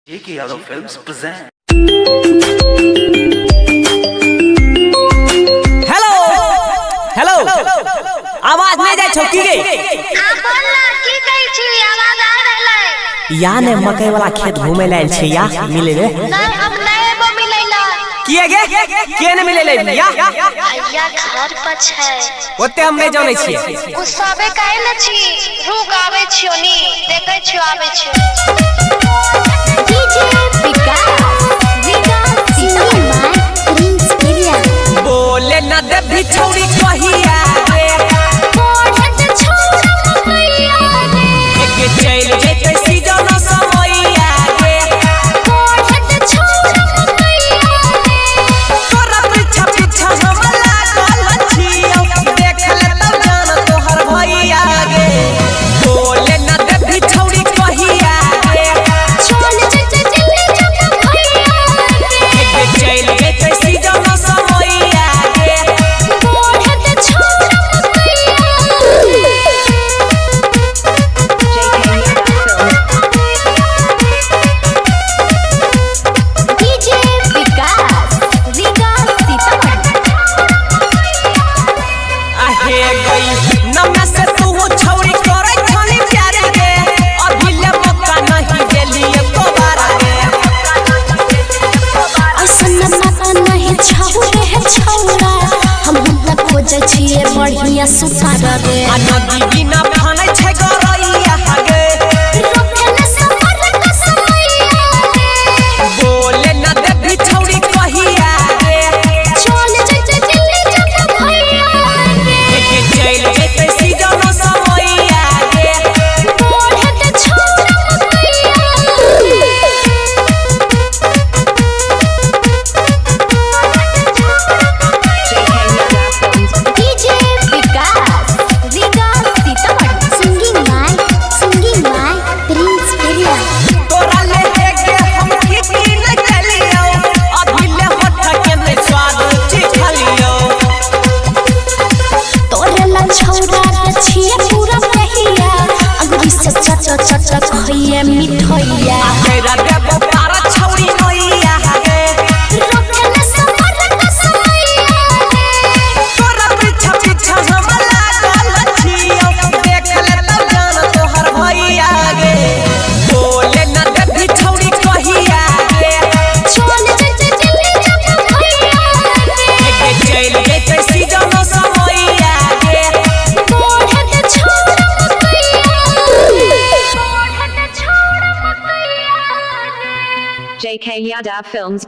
JK Yadav Films present. Hello hello आवाज नहीं जाय छौ की गे आ बोल ना की कहै छी आवाज आ रहलै या ने मकई वाला खेत घूमे लायल छै या मिले रे नहीं हम नहीं बो मिलैला किए गे के ने मिले ले या भैया घर पर छै ओते हम नहीं जानै छियै उ सबे कहै न छी रुक आबै छियो नी देखै छियो आबै छियो DJ Vikas Sitamarhi Prince area बोले न दे बिछौड़ी कहिया रे पढ़त छोरा मैया रे के चल जेते सीजन समैया रे पढ़त छोरा मैया रे तोरा पीछा पीछा हम लागल छियौ देख ले तब जान तोहर भैया गे बोले न दे बिछौड़ी कहिया रे चल जते दिल्ली जब भैया रे के चल जेते सीजन समैया रे पढ़त छोरा मैया डीजे विकास सीतामढ़ी आहे गई नमे से तू छौरी करे छनी प्यारे गे अभी ले मौका नहीं देलिए दोबारा गे ऐसन माता नहीं छौरे है छौरा हम हुनका खोजै छियै बढ़िया सुतार रे आ नदी बिना फानै छै गरैया गे रोकले सफर का समैया रे बोले न दे बिछौड़ी कहिया रे चल जते दिल्ली जब भैया रे के चल जेते सीजन समैया गे पढ़त छोरा मैया DJ Vikas Sitamarhi singing by Prince area तोरा ले के हम खेती न चलियो अभी ले होठ के नहीं स्वाद चिखलियो तोरे ला छौरा के छिए पूरा पहिया अगरी से चट चट खइए मिठैया तेरा देबो पारा छौरी नैया गे रोकले सफर का समैया रे तोरा पीछा पीछा हम लागल छियौ देख ले तब जान तोहर भैया गे बोले न दे बिछौड़ी कहिया गे चल जते दिल्ली जब भैया रे के चल जेते सीजन समैया गे पढ़त छोरा मैया पढ़त छोरा मैया JK Yadav Films